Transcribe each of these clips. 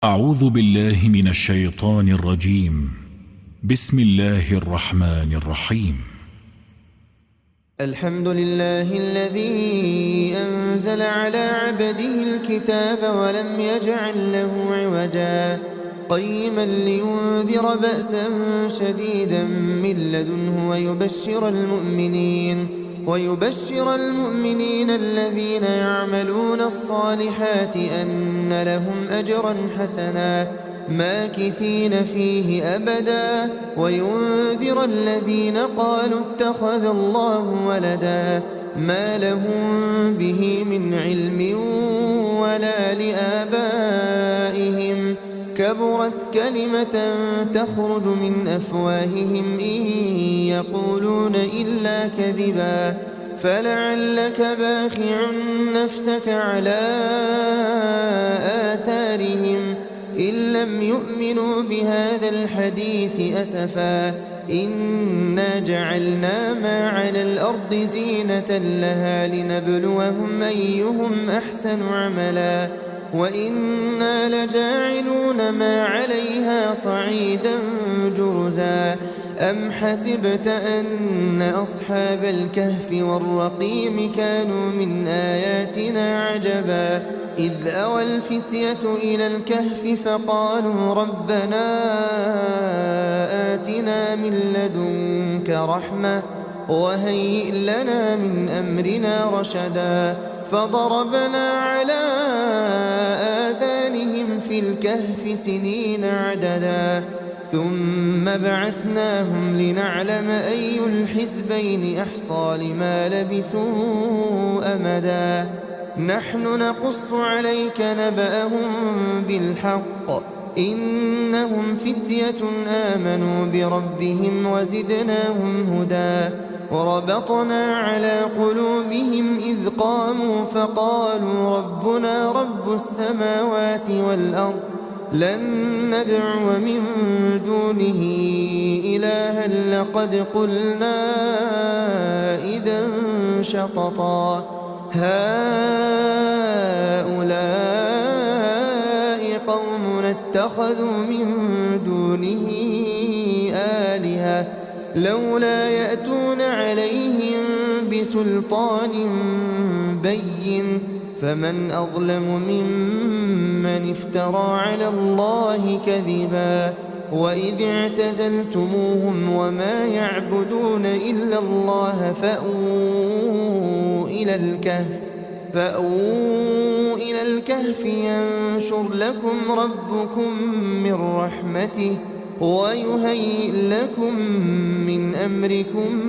أعوذ بالله من الشيطان الرجيم. بسم الله الرحمن الرحيم. الحمد لله الذي أنزل على عبده الكتاب ولم يجعل له عوجا قيما لينذر بأسا شديدا من لدنه ويبشر المؤمنين الذين يعملون الصالحات أن لهم أجرا حسنا ماكثين فيه أبدا وينذر الذين قالوا اتخذ الله ولدا ما لهم به من علم ولا لآبائهم كبرت كلمة تخرج من أفواههم إن يقولون إلا كذبا فلعلك باخع نفسك على آثارهم إن لم يؤمنوا بهذا الحديث أسفا إنا جعلنا ما على الأرض زينة لها لنبلوهم أيهم أحسن عملا وإنا لجاعلون ما عليها صعيدا جرزا أم حسبت أن أصحاب الكهف والرقيم كانوا من آياتنا عجبا إذ أوى الفتية إلى الكهف فقالوا ربنا آتنا من لدنك رحمة وهيئ لنا من أمرنا رشدا فضربنا على آذانهم في الكهف سنين عددا ثم بعثناهم لنعلم أي الحزبين أحصى لما لبثوا أمدا نحن نقص عليك نبأهم بالحق إنهم فتية آمنوا بربهم وزدناهم هدى وربطنا على قلوبهم إذ قاموا فقالوا ربنا رب السماوات والأرض لن ندعو من دونه إلها لقد قلنا إذا شططا هؤلاء قومنا اتخذوا من دونه آلهة لولا يأتون عليهم بسلطان بين فمن أظلم ممن افترى على الله كذبا وإذ اعتزلتموهم وما يعبدون إلا الله فأووا إلى الكهف ينشر لكم ربكم من رحمته ويهيئ لكم من أمركم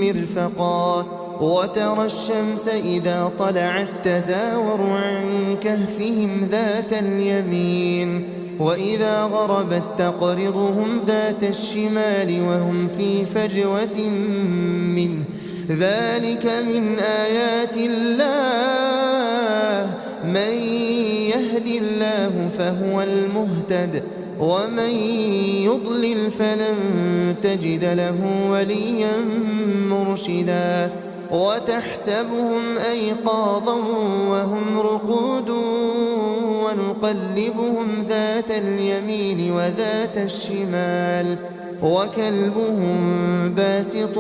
مرفقا وترى الشمس إذا طلعت تزاور عن كهفهم ذات اليمين وإذا غربت تقرضهم ذات الشمال وهم في فجوة منه ذلك من آيات الله من يهد الله فهو المهتد ومن يضلل فلن تجد له وليا مرشدا وتحسبهم أيقاظا وهم رقود ونقلبهم ذات اليمين وذات الشمال وكلبهم باسط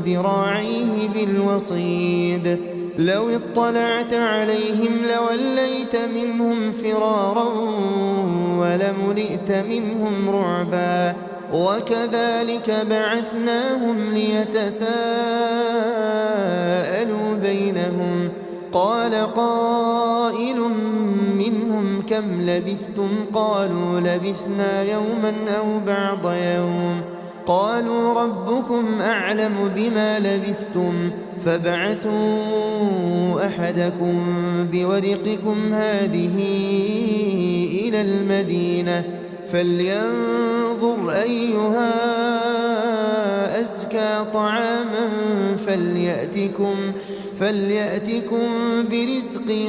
ذراعيه بالوصيد لو اطلعت عليهم لوليت منهم فرارا ولملئت منهم رعبا وكذلك بعثناهم ليتساءلوا بينهم قال قائل منهم كم لبثتم قالوا لبثنا يوما أو بعض يوم قالوا ربكم أعلم بما لبثتم فابعثوا أحدكم بورقكم هذه إلى المدينة فلينظر أيها أزكى طعاما فليأتكم برزق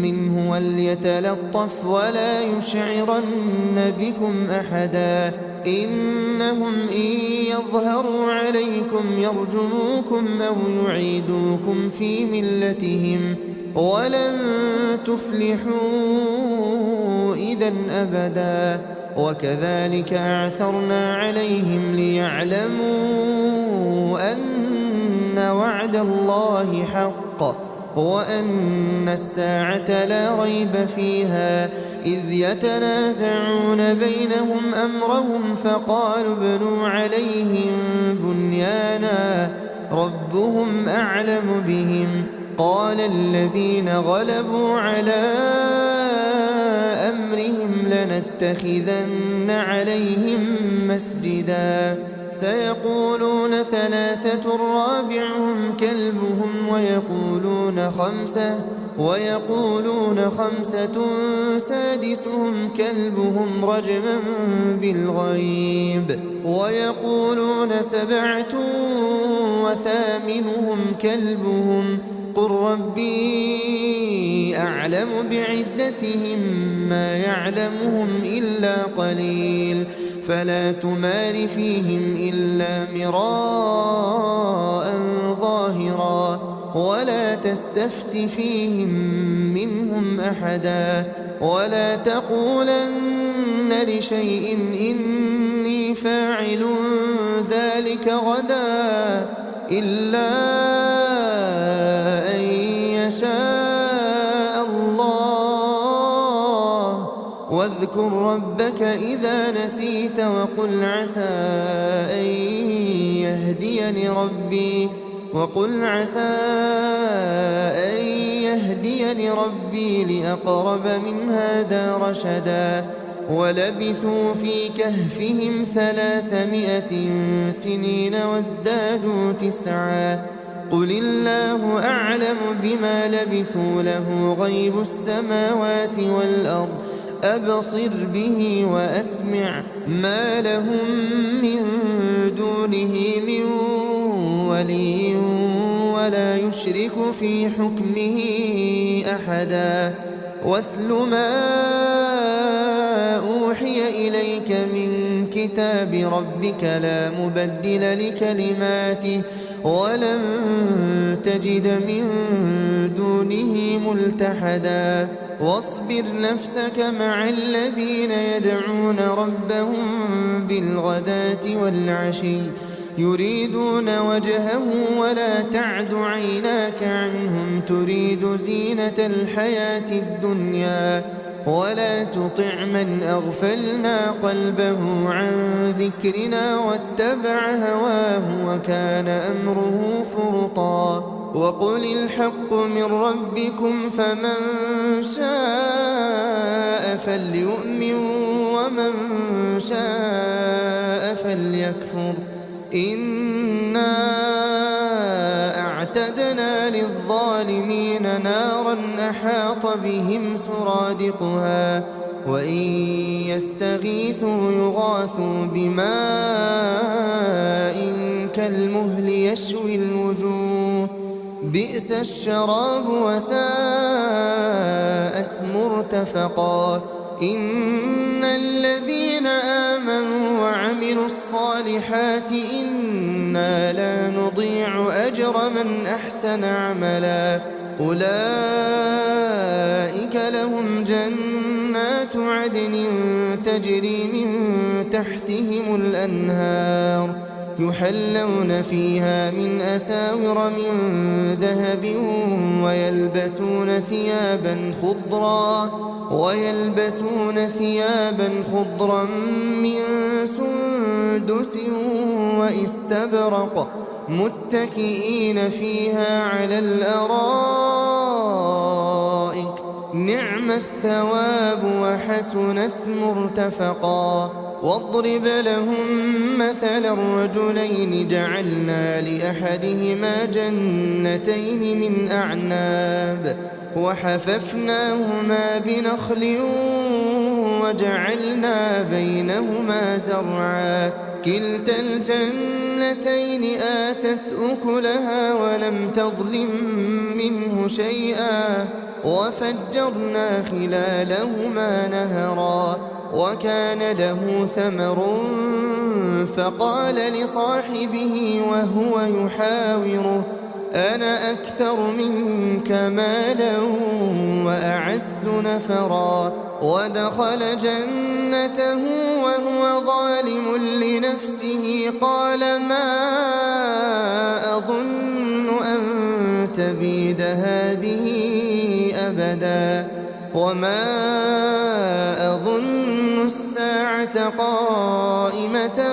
منه وليتلطف ولا يشعرن بكم أحدا إنهم إن يظهروا عليكم يرجموكم أو يعيدوكم في ملتهم ولن تفلحوا إذا أبدا. وكذلك أعثرنا عليهم ليعلموا أن وعد الله حق وأن الساعة لا ريب فيها، إذ يتنازعون بينهم أمرهم فقالوا ابنوا عليهم بنيانا ربهم أعلم بهم. قال الذين غلبوا على أمرهم لنتخذن عليهم مسجدا. سيقولون ثلاثة رابعهم كلبهم ويقولون خمسة سادسهم كلبهم رجما بالغيب، ويقولون سبعة وثامنهم كلبهم قل ربي أعلم بعدتهم ما يعلمهم إلا قليل. فلا تمار فيهم إلا مراء ظاهرا ولا تستفت فيهم منهم أحدا. ولا تقولن لشيء إني فاعل ذلك غدا إلا أن يشاء الله. واذكر ربك إذا نسيت وقل عسى أن يهديني ربي لأقرب من هذا رشدا. ولبثوا في كهفهم 300 سنين وازدادوا 9. قل الله أعلم بما لبثوا له غيب السماوات والأرض أبصر به وأسمع ما لهم من دونه من ولي ولا يشرك في حكمه أحدا. واتل ما أوحي إليك من كتاب ربك لا مبدل لكلماته ولن تجد من دونه ملتحدا. واصبر نفسك مع الذين يدعون ربهم بالغداة والعشي يريدون وجهه ولا تعد عيناك عنهم تريد زينة الحياة الدنيا. ولا تطع من أغفلنا قلبه عن ذكرنا واتبع هواه وكان أمره فرطا. وقل الحق من ربكم فمن شاء فليؤمن ومن شاء فليكفر. إنا أعتدنا للظالمين نارا أحاط بهم سرادقها وإن يستغيثوا يغاثوا بماء كالمهل يشوي الوجوه بئس الشراب وساءت مرتفقا. إن الذين آمنوا وعملوا الصالحات إنا لا نضيع أجر من أحسن عملا. أولئك لهم جنات عدن تجري من تحتهم الأنهار يحلون فيها من أساور من ذهب ويلبسون ثيابا خضرا من سندس واستبرق متكئين فيها على الأرائك نعم الثواب وحسنت مرتفقا. واضرب لهم مثل الرجلين جعلنا لأحدهما جنتين من أعناب وحففناهما بنخل وجعلنا بينهما زرعا كلتا الجنتين آتت أكلها ولم تظلم منه شيئا وفجرنا خلالهما نهرا وكان له ثمر فقال لصاحبه وهو يحاوره أنا أكثر منك مالا وأعز نفرا ودخل جنته وهو ظالم لنفسه قال ما أظن أن تبيد هذه أبدا وما أظن الساعة قائمة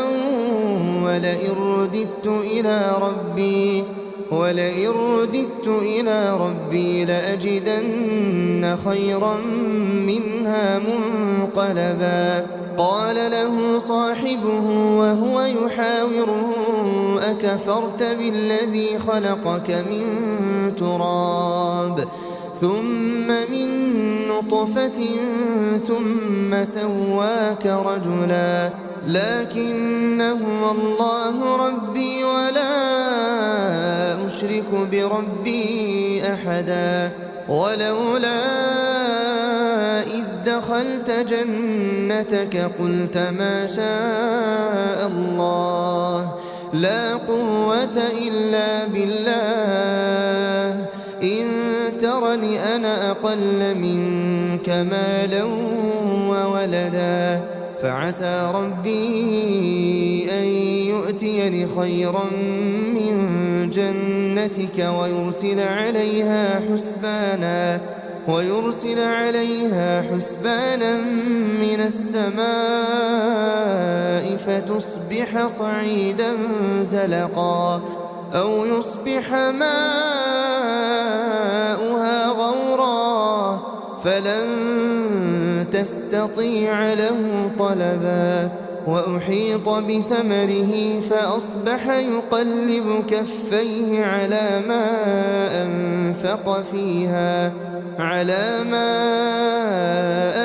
ولئن رددت إلى ربي لأجدن خيرا منها منقلبا قال له صاحبه وهو يحاوره أكفرت بالذي خلقك من تراب ثم من نطفة ثم سواك رجلا لكن هو الله ربي ولا أشرك بربي أحدا ولولا إذ دخلت جنتك قلت ما شاء الله لا قوة إلا بالله إن ترني أنا أقل منك مالا وولدا فعسى ربي أن يؤتيني خيرا من جنتك ويرسل عليها حسبانا من السماء فتصبح صعيدا زلقا أو يصبح ماؤها غورا فلن تستطيع له طلبا وأحيط بثمره فأصبح يقلب كفيه على ما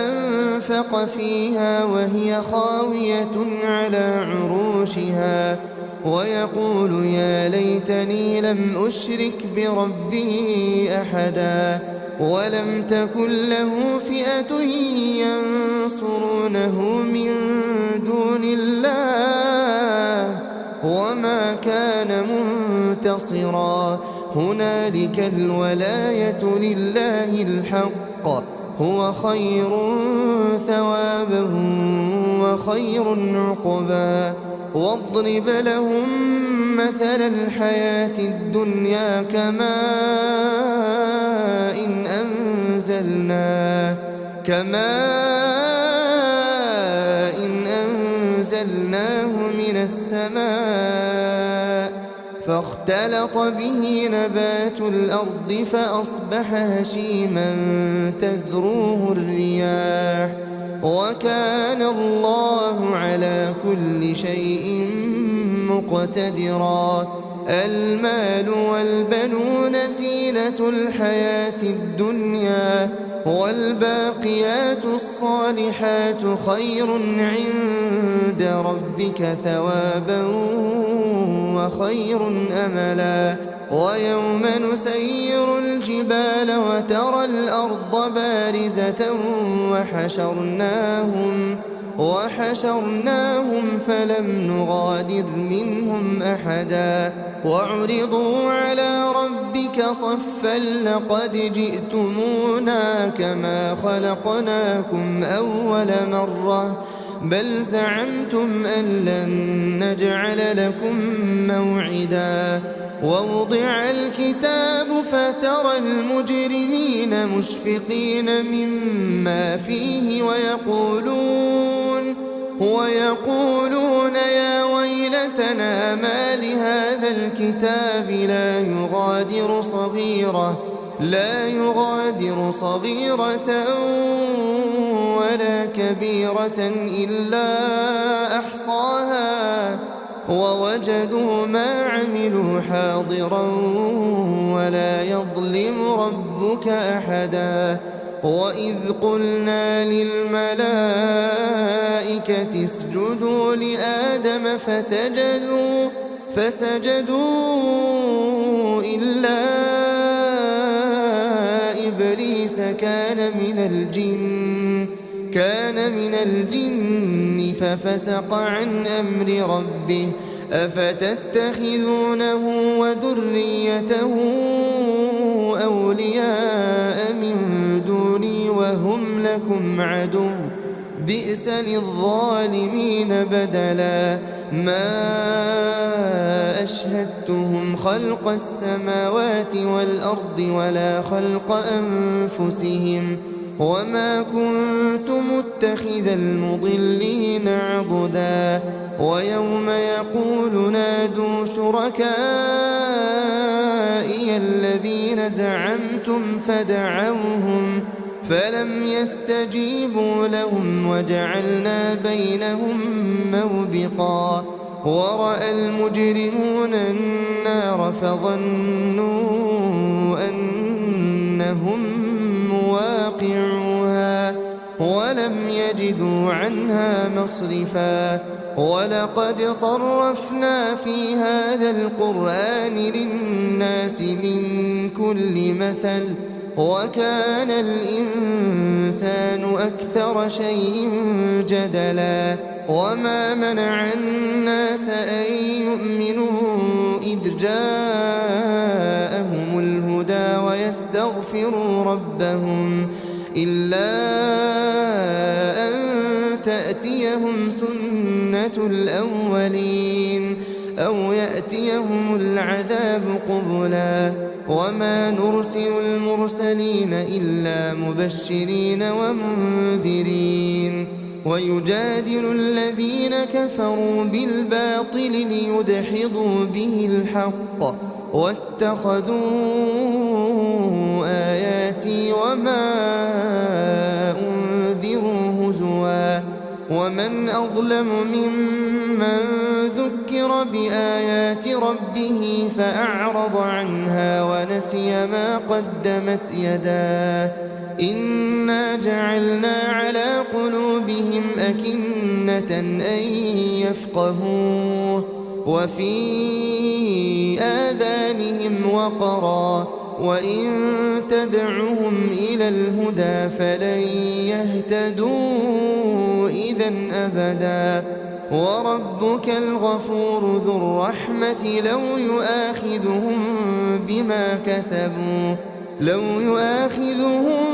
أنفق فيها وهي خاوية على عروشها ويقول يا ليتني لم أشرك بربي أحدا ولم تكن له فئة ينصرونه من دون الله وما كان منتصرا هنالك الولاية لله الحق هو خير ثوابا وخير عقبا واضرب لهم مثل الحياة الدنيا كماء إن أنزلناه من السماء فاختلط به نبات الأرض فأصبح هشيما تذروه الرياح وكان الله على كل شيء مقتدرا المال والبنون زينة الحياة الدنيا والباقيات الصالحات خير عند ربك ثوابا وخير أملا ويوم نسير الجبال وترى الأرض بارزة وحشرناهم فلم نغادر منهم أحدا وعرضوا على ربك صفا لقد جئتمونا كما خلقناكم أول مرة بل زعمتم أن لن نجعل لكم موعدا ووضع الكتاب فترى المجرمين مشفقين مما فيه ويقولون يا ويلتنا ما لهذا الكتاب لا يغادر صغيرة ولا كبيرة إلا أحصاها ووجدوا ما عملوا حاضرا ولا يظلم ربك أحدا وإذ قلنا للملائكة اسجدوا لآدم فسجدوا إلا إبليس كان من الجن ففسق عن أمر ربه أفتتخذونه وذريته أولياء من دوني وهم لكم عدو بئس للظالمين بدلا ما أشهدتهم خلق السماوات والأرض ولا خلق أنفسهم وما كنت متخذ المضلين عضدا ويوم يقول نادوا شركائي الذين زعمتم فدعوهم فلم يستجيبوا لهم وجعلنا بينهم موبقا ورأى المجرمون النار فظنوا أنهم مواقعوها ولم يجدوا عنها مصرفا ولقد صرفنا في هذا القرآن للناس من كل مثل وكان الإنسان أكثر شيء جدلا وما منع الناس أن يؤمنوا إذ جاءهم الهدى ويستغفروا ربهم إلا أن تأتيهم سنة الأولين أو يأتيهم العذاب قبلا وما نرسل المرسلين إلا مبشرين ومنذرين ويجادل الذين كفروا بالباطل ليدحضوا به الحق واتخذوا آياتي وما أنذروا هزوا ومن أظلم ممن ذكر بآيات ربه فأعرض عنها ونسي ما قدمت يداه إنا جعلنا على قلوبهم أكنة أن يفقهوه وفي آذانهم وقرا وإن تدعهم إلى الهدى فلن يهتدوا إذا أبدا وربك الغفور ذو الرحمة لو يؤاخذهم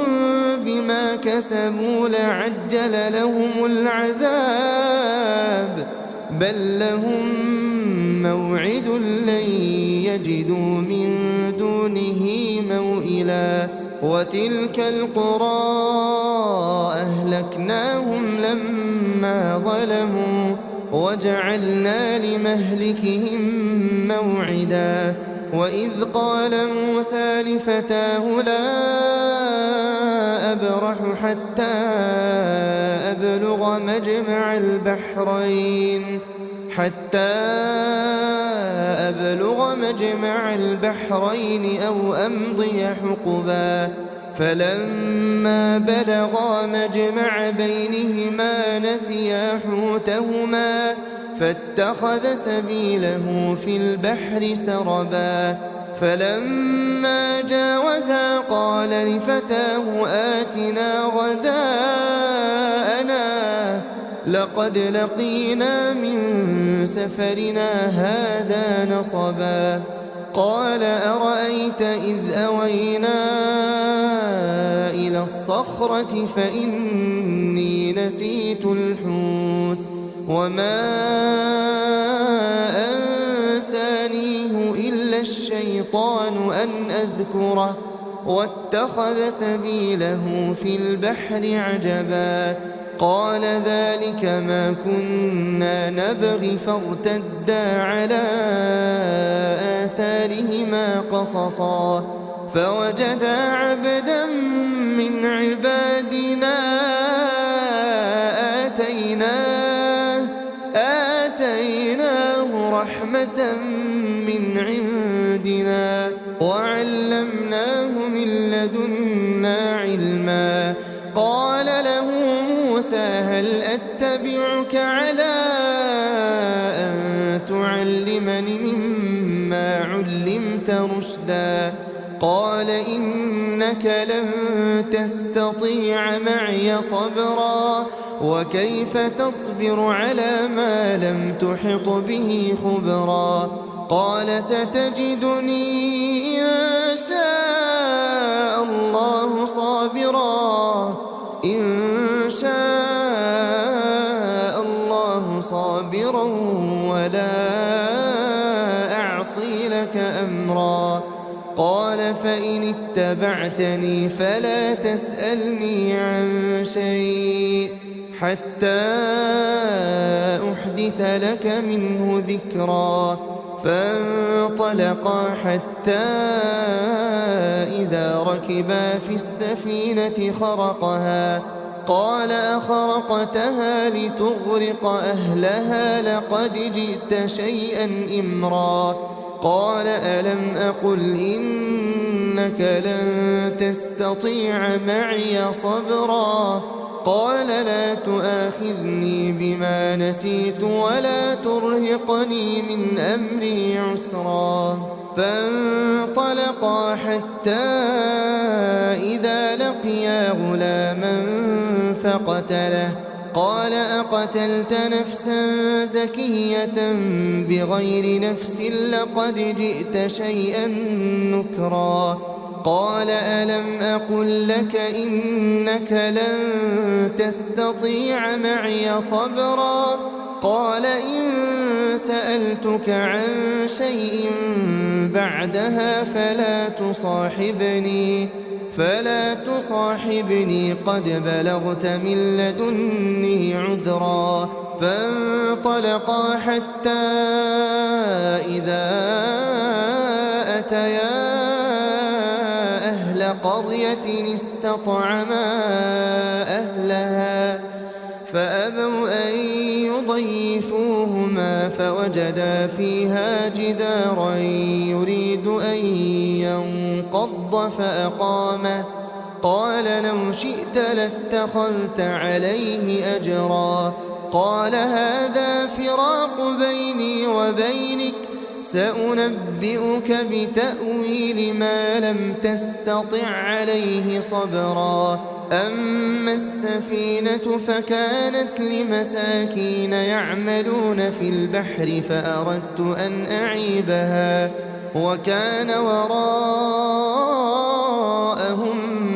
بما كسبوا لعجل لهم العذاب بل لهم موعد لن يجدوا من دونه موئلا وتلك القرى أهلكناهم لما ظلموا وجعلنا لمهلكهم موعدا وإذ قال موسى لفتاه لا أبرح حتى أبلغ مجمع البحرين أو أمضي حقبا فلما بلغا مجمع بينهما نسيا حوتهما فاتخذ سبيله في البحر سربا فلما جاوزا قال لفتاه آتنا غداءنا لقد لقينا من سفرنا هذا نصبا قال أرأيت إذ أوينا إلى الصخرة فإني نسيت الحوت وما أنسانيه إلا الشيطان أن أذكره واتخذ سبيله في البحر عجبا قال ذلك ما كنا نبغي فارتدا على آثارهما قصصا فوجدا عبدا من عبادنا آتيناه رحمة من عندنا وعلمناه من لدنا علما قال له موسى هل أتبعك على أن تعلمني مما علمت رشدا قال إنك لن تستطيع معي صبرا وكيف تصبر على ما لم تحط به خبرا قال ستجدني إن شاء الله صابرا ولا أعصي لك أمرا قال فإن اتبعتني فلا تسألني عن شيء حتى أحدث لك منه ذكرا فانطلقا حتى إذا ركبا في السفينة خرقها قال أخرقتها لتغرق أهلها لقد جئت شيئا إمرا قال ألم أقل إنك لن تستطيع معي صبرا قال لا تؤاخذني بما نسيت ولا ترهقني من أمري عسرا فانطلقا حتى إذا لقيا غلاما فقتله قال أقتلت نفسا زكية بغير نفس لقد جئت شيئا نكرا قال ألم أقل لك إنك لن تستطيع معي صبرا قال إن سألتك عن شيء بعدها فلا تصاحبني قد بلغت من لدني عذرا فانطلقا حتى إذا أتيا أهل قرية استطعما أهلها فأبوا أن يضيفوهما فوجدا فيها جدارا يريد أن ينقض فأقامه قال لو شئت لاتخذت عليه أجرا قال هذا فراق بيني وبينك سأنبئك بتأويل ما لم تستطع عليه صبرا أما السفينة فكانت لمساكين يعملون في البحر فأردت أن أعيبها وكان وراءهم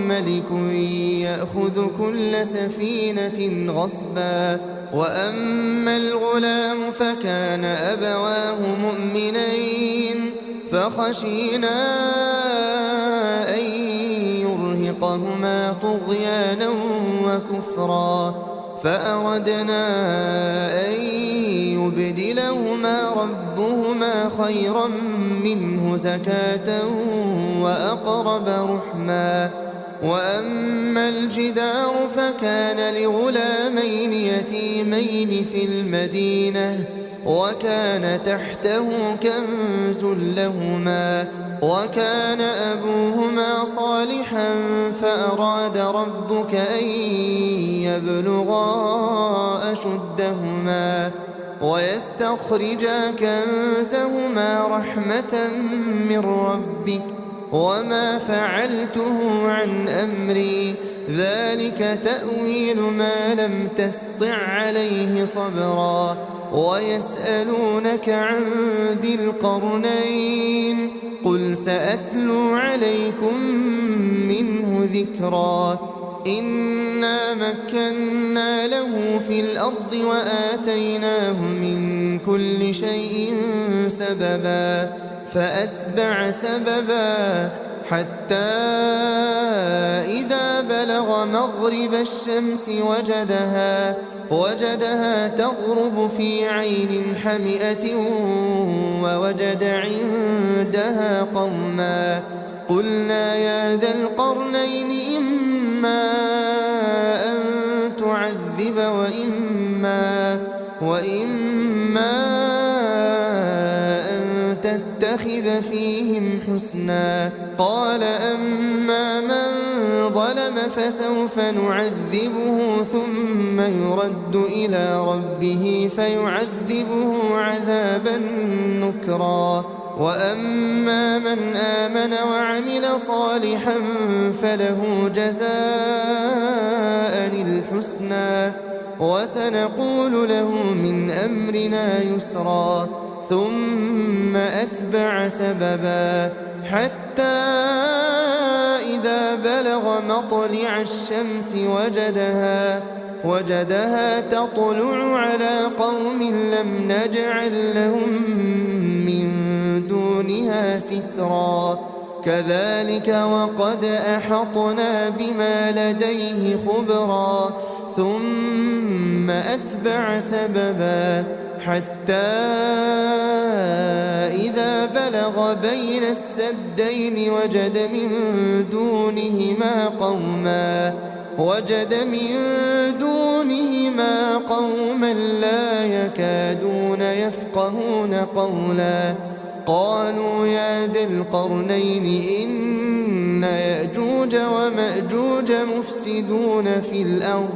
ملك يأخذ كل سفينة غصبا وأما الغلام فكان أبواه مؤمنين فخشينا أن يرهقهما طغيانا وكفرا فأردنا أن يبدلهما ربهما خيرا منه زكاة وأقرب رحما وأما الجدار فكان لغلامين يتيمين في المدينة وكان تحته كنز لهما وكان أبوهما صالحا فأراد ربك أن يبلغا أشدهما ويستخرجا كنزهما رحمة من ربك وما فعلته عن أمري ذلك تأويل ما لم تسطع عليه صبرا ويسألونك عن ذي القرنين قل سأتلو عليكم منه ذكرا إنا مكنا له في الأرض وآتيناه من كل شيء سببا فأتبع سببا حتى إذا بلغ مغرب الشمس وجدها تغرب في عين حمئة ووجد عندها قوما قلنا يا ذا القرنين إما أن تعذب وإما أن تتخذ فيهم حسنا قال أما من ظلم فسوف نعذبه ثم يرد إلى ربه فيعذبه عذابا نكرا وأما من آمن وعمل صالحا فله جزاء الحسنى وسنقول له من أمرنا يسرا ثم أتبع سببا حتى إذا بلغ مطلع الشمس وجدها تطلع على قوم لم نجعل لهم من دونها سترا كذلك وقد أحطنا بما لديه خبرا ثم أتبع سببا حتى إذا بلغ بين السدين وجد من دونهما قوما لا يكادون يفقهون قولا قالوا يا ذا القرنين إن يأجوج ومأجوج مفسدون في الأرض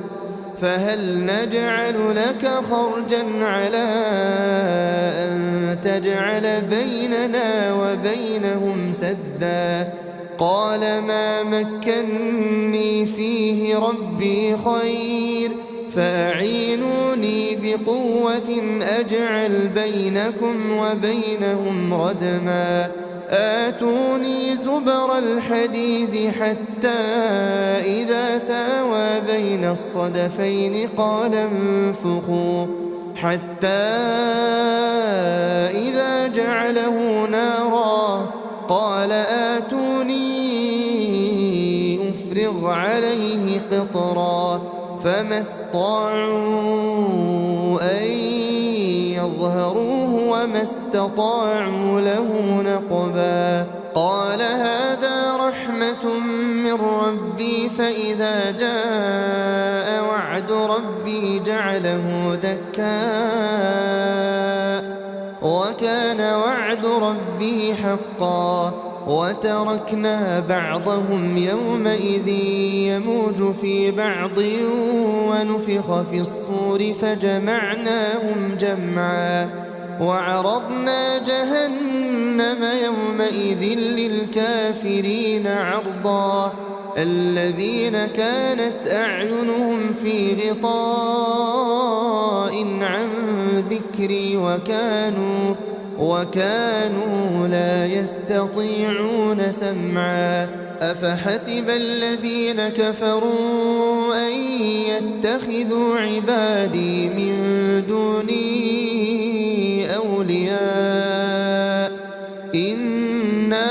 فهل نجعل لك خرجا على أن تجعل بيننا وبينهم سدا قال ما مكني فيه ربي خير فأعينوني بقوة أجعل بينكم وبينهم ردما آتوني زبر الحديد حتى إذا ساوى بين الصدفين قال انفخوا حتى إذا جعله نارا قال آتوني أفرغ عليه قطرا فما استطاعوا أن يظهروه وما استطاعوا له نقبا قال هذا رحمة من ربي فإذا جاء وعد ربي جعله دكاء وكان وعد ربي حقا وتركنا بعضهم يومئذ يموج في بعض ونفخ في الصور فجمعناهم جمعا وعرضنا جهنم يومئذ للكافرين عرضا الذين كانت أعينهم في غطاء عن ذكري وكانوا لا يستطيعون سمعا أفحسب الذين كفروا أن يتخذوا عبادي من دوني أولياء إنا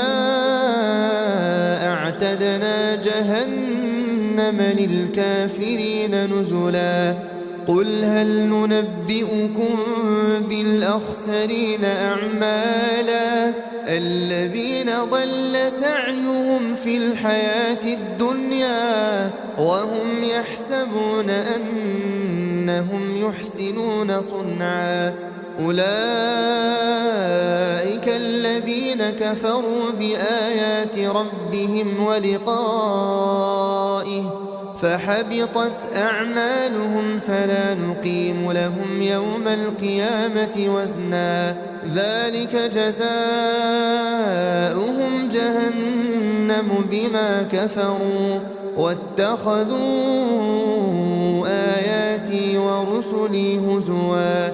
أعتدنا جهنم للكافرين نزلا قل هل ننبئكم بالأخسرين أعمالا الذين ضل سعيهم في الحياة الدنيا وهم يحسبون أنهم يحسنون صنعا أولئك الذين كفروا بآيات ربهم ولقائه فحبطت أعمالهم فلا نقيم لهم يوم القيامة وزنا ذلك جزاؤهم جهنم بما كفروا واتخذوا آياتي ورسلي هزوا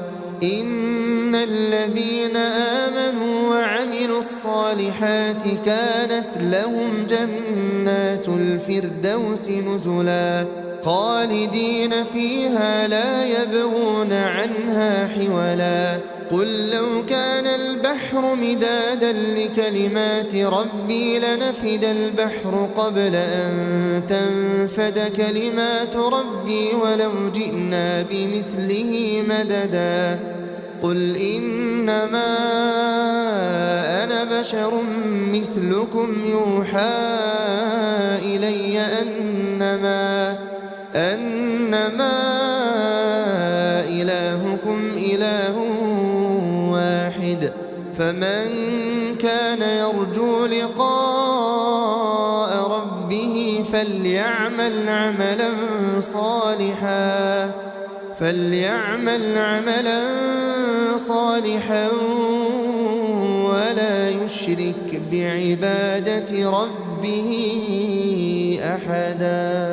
إن الذين آمنوا وعملوا الصالحات كانت لهم جنات الفردوس نزلا خالدين فيها لا يبغون عنها حولا قل لو كان البحر مدادا لكلمات ربي لنفد البحر قبل أن تنفد كلمات ربي ولو جئنا بمثله مددا قل إنما أنا بشر مثلكم يوحى إلي أنما إلهكم إله واحد فمن كان يرجو لقاء ربه فليعمل عملا صالحا ولا يشرك بعبادة ربه أحدا.